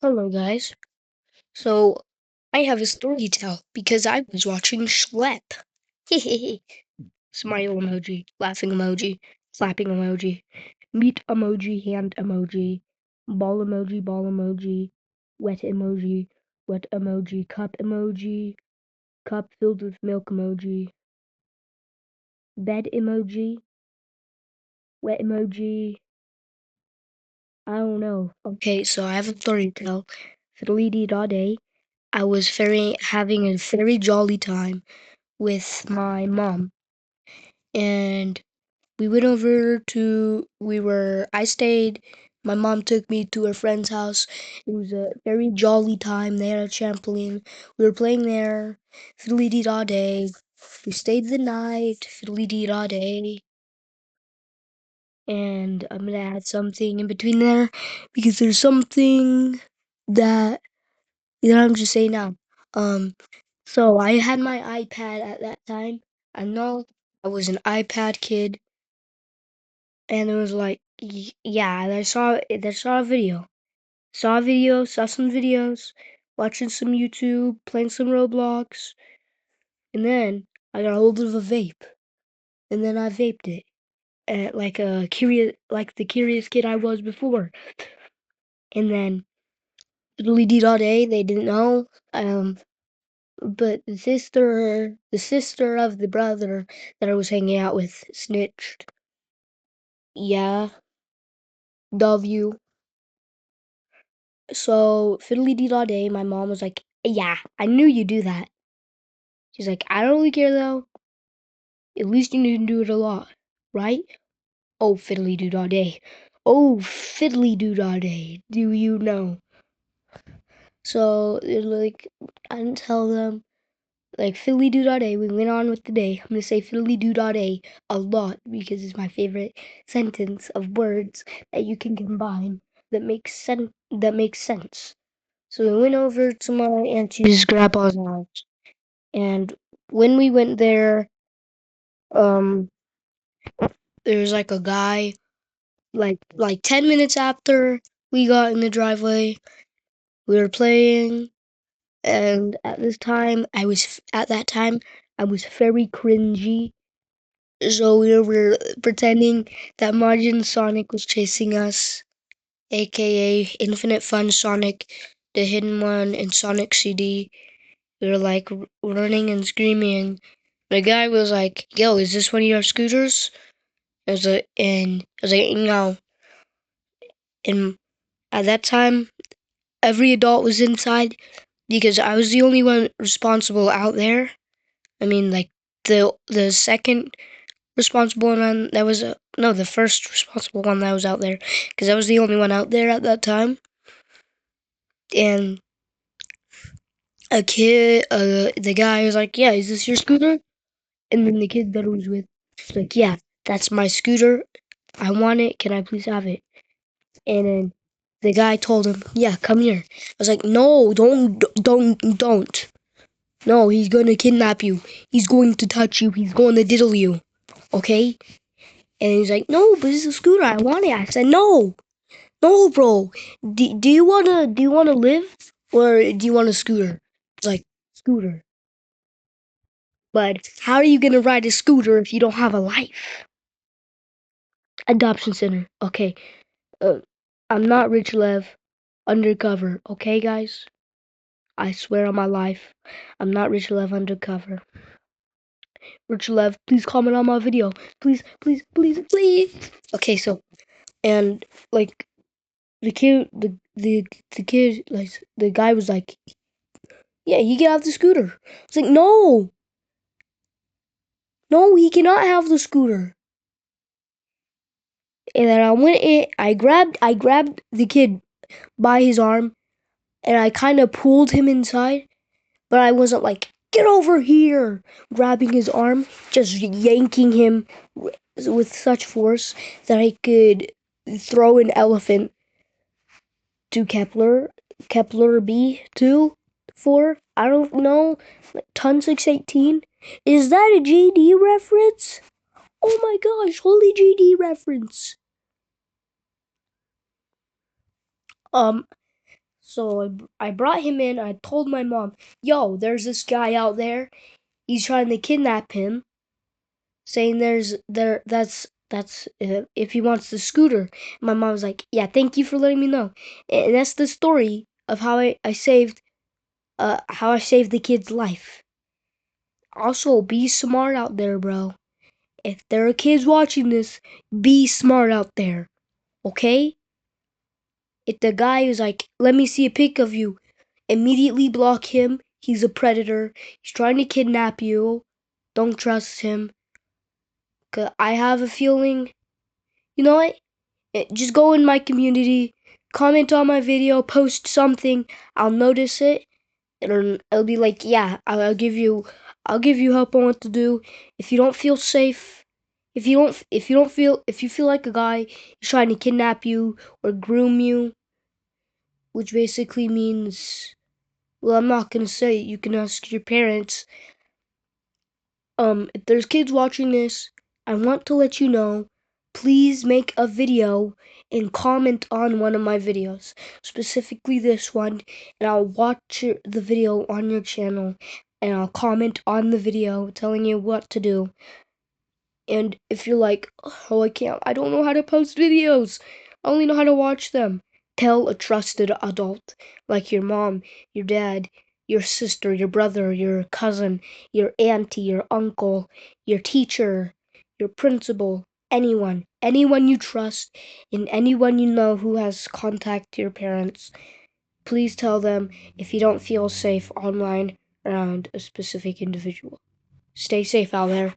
Hello, guys. So, I have a story to tell because I was watching Schlep. Smile emoji, laughing emoji, slapping emoji, meat emoji, ball emoji, wet emoji, cup filled with milk emoji, bed emoji, wet emoji. I don't know. Okay, so I have a story to tell. Fiddly dee da day. I was having a very jolly time with my mom, and we went over to I stayed. My mom took me to her friend's house. It was a very jolly time. They had a trampoline. We were playing there, fiddly dee da day. We stayed the night, fiddly dee da day. And I'm gonna add something in between there because there's something that I'm just saying now. Um, so I had my iPad at that time. I know I was an iPad kid, and it was like, yeah, I saw a video, saw some videos, watching some YouTube, playing some Roblox, and then I got a hold of a vape, and then I vaped it, like the curious kid I was before, and then diddly dee da day, they didn't know, but the sister of the brother that I was hanging out with snitched. Yeah, W. So fiddly dee da day, my mom was like, "Yeah, I knew you'd do that." She's like, "I don't really care though. At least you didn't do it a lot, right?" Oh fiddly doo da day. Oh fiddly doo da day. Do you know? So they're like, I didn't tell them. Like fiddly doo dah day, we went on with the day. I'm gonna say fiddly doo dah day a lot because it's my favorite sentence of words that you can combine that makes sense. So we went over to my auntie's grandpa's house, and when we went there, um, there was like a guy, like 10 minutes after we got in the driveway, we were playing, and at that time I was very cringy. So we were pretending that Margin Sonic was chasing us, aka Infinite Fun Sonic, the hidden one in Sonic CD. We were like running and screaming. The guy was like, "Yo, is this one of your scooters?" I was like, "No." And at that time, every adult was inside because I was the only one responsible out there. I mean, like the second responsible one that was no, the first responsible one that was out there because I was the only one out there at that time. And the guy was like, "Yeah, is this your scooter?" And then the kid that I was with was like, "Yeah, that's my scooter. I want it. Can I please have it?" And then the guy told him, "Yeah, come here." I was like, "No, don't. No, he's gonna kidnap you. He's going to touch you. He's going to diddle you. Okay?" And he's like, "No, but it's a scooter. I want it." I said, "No, no, bro. Do you wanna live or do you want a scooter?" It's like scooter. But how are you gonna ride a scooter if you don't have a life? Adoption center. Okay. Uh, I'm not Rich Lev. Undercover. Okay, guys. I swear on my life, I'm not Rich Lev undercover. Rich Lev, please comment on my video. Please, please, please, please. Okay, so and like the kid, like the guy was like, "Yeah, he can have the scooter." It's like, no, no, he cannot have the scooter. And then I grabbed the kid by his arm, and I kind of pulled him inside, but I wasn't like, "Get over here," grabbing his arm, just yanking him with such force that I could throw an elephant to Kepler B2 4. I don't know, like ton 618. Is that a GD reference? Oh my gosh, holy GD reference. Um So I brought him in. I told my mom, "Yo, there's this guy out there. He's trying to kidnap him, saying that's if he wants the scooter." My mom was like, "Yeah, thank you for letting me know." And that's the story of how I saved the kid's life. Also, be smart out there, bro. If there are kids watching this, be smart out there, okay? If the guy is like, "Let me see a pic of you," immediately block him. He's a predator. He's trying to kidnap you. Don't trust him. 'Cause I have a feeling, you know what? Just go in my community, comment on my video, post something. I'll notice it, and it'll be like, yeah, I'll give you help on what to do. If you don't feel safe, if you feel like a guy is trying to kidnap you or groom you, which basically means, well, I'm not gonna say it. You can ask your parents. If there's kids watching this, I want to let you know, please make a video and comment on one of my videos, specifically this one, and I'll watch the video on your channel, and I'll comment on the video telling you what to do. And if you're like, "Oh, I don't know how to post videos, I only know how to watch them," tell a trusted adult, like your mom, your dad, your sister, your brother, your cousin, your auntie, your uncle, your teacher, your principal, anyone you trust, and anyone you know who has contact to your parents. Please tell them if you don't feel safe online around a specific individual. Stay safe out there.